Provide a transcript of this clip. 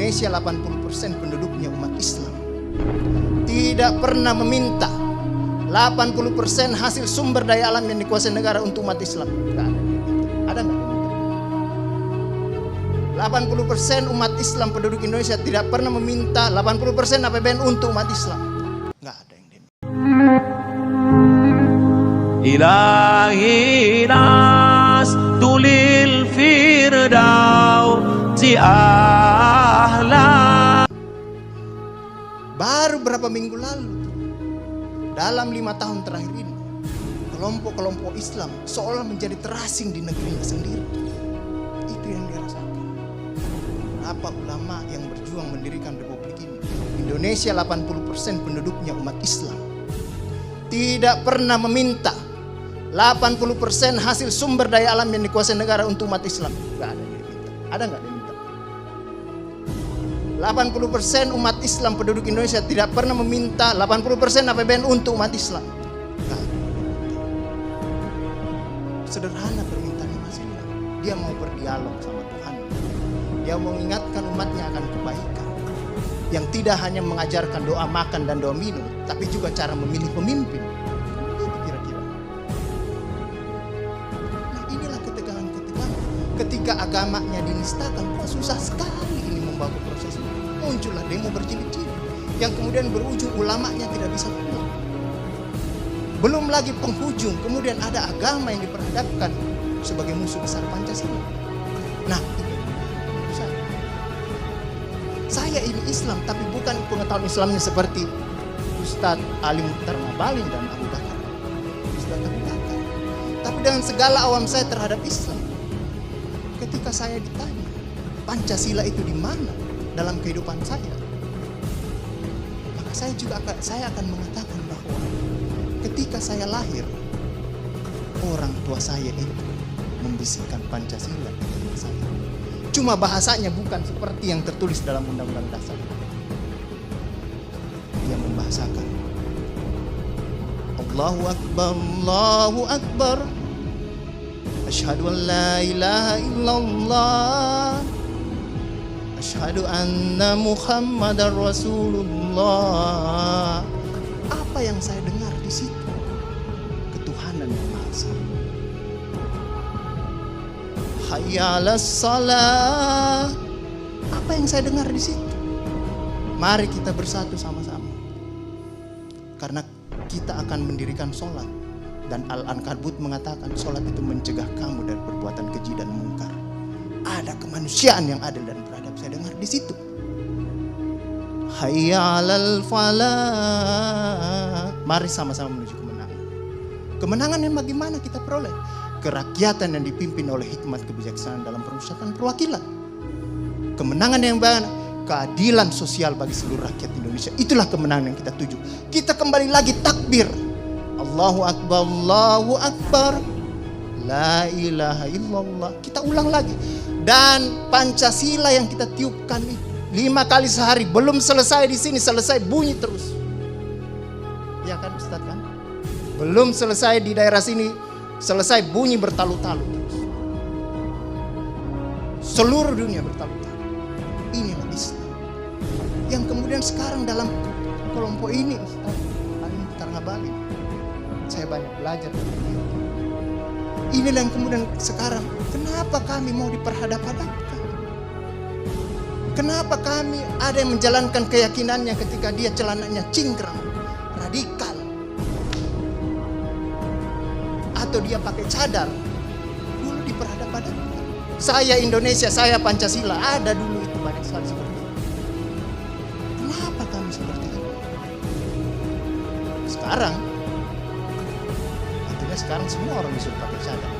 Indonesia 80% penduduknya umat Islam. Tidak pernah meminta 80% hasil sumber daya alam yang dikuasai negara untuk umat Islam. Nggak ada. Ada nggak? 80% umat Islam penduduk Indonesia tidak pernah meminta 80% APBN untuk umat Islam. Nggak ada yang diminta. Ilahi nas tulil firdausi ahla. Baru berapa minggu lalu, dalam 5 tahun terakhir ini, kelompok-kelompok Islam seolah menjadi terasing di negerinya sendiri. Itu yang dia rasakan. Berapa ulama yang berjuang mendirikan republik ini? Indonesia 80% penduduknya umat Islam. Tidak pernah meminta 80% hasil sumber daya alam yang dikuasai negara untuk umat Islam. Nggak ada yang diminta. Ada nggak yang diminta? 80% umat Islam penduduk Indonesia tidak pernah meminta 80% APBN untuk umat Islam. Nggak ada. Sederhana permintaannya masih. Dia mau berdialog sama Tuhan. Dia mau mengingatkan umatnya akan kebaikan. Yang tidak hanya mengajarkan doa makan dan doa minum, tapi juga cara memilih pemimpin. Ketika agamanya dinistakan, kok susah sekali ini membawa proses ini. Muncullah demo berjilid-jilid yang kemudian berujung ulamanya tidak bisa pulang. Belum lagi penghujung, kemudian ada agama yang diperhadapkan sebagai musuh besar Pancasila. Nah, saya ini Islam, tapi bukan pengetahuan Islamnya seperti Ustadz Ali Mukhtar Ngabalin dan Abu Bakar. Ustadz Abu Bakar. Tapi dengan segala awam saya terhadap Islam, ketika saya ditanya Pancasila itu di mana dalam kehidupan saya, maka saya akan mengatakan bahwa ketika saya lahir, orang tua saya itu membisikkan Pancasila di telinga saya. Cuma bahasanya bukan seperti yang tertulis dalam Undang-Undang Dasar. Dia membahasakan Allahu Akbar, Allahu Akbar, Asyhadu an la ilaha illallah, Asyhadu anna Muhammadar Rasulullah. Apa yang saya dengar di situ? Ketuhanan yang Maha Esa. Hayya 'alas shalah. Apa yang saya dengar di situ? Mari kita bersatu sama-sama. Karena kita akan mendirikan sholat. Dan Al-Ankabut mengatakan sholat itu mencegah kamu dari perbuatan keji dan mungkar. Ada kemanusiaan yang adil dan beradab. Saya dengar di situ. Hayya 'alal falah. Mari sama-sama menuju kemenangan. Kemenangan yang bagaimana kita peroleh? Kerakyatan yang dipimpin oleh hikmat kebijaksanaan dalam permusyawaratan perwakilan. Kemenangan yang bagaimana? Keadilan sosial bagi seluruh rakyat Indonesia. Itulah kemenangan yang kita tuju. Kita kembali lagi takbir. Allahu Akbar, Allahu Akbar, la ilaha illallah. Kita ulang lagi. Dan Pancasila yang kita tiupkan 5 kali sehari, belum selesai di sini, selesai bunyi terus. Ya kan Ustaz kan? Belum selesai di daerah sini, selesai bunyi bertalu-talu terus. Seluruh dunia bertalu-talu. Inilah Islam. Yang kemudian sekarang dalam kelompok ini Ustaz Ali Mukhtar Ngabalin, saya banyak belajar dari dia. Inilah yang kemudian sekarang, kenapa kami mau diperhadap-hadapkan? Kenapa kami ada yang menjalankan keyakinannya ketika dia celananya cingkrang, radikal, atau dia pakai cadar, dulu diperhadap-hadapkan. Saya Indonesia, saya Pancasila, ada dulu itu banyak sekali seperti itu. Kenapa kami seperti itu? Sekarang semua orang disuruh pakai cadar.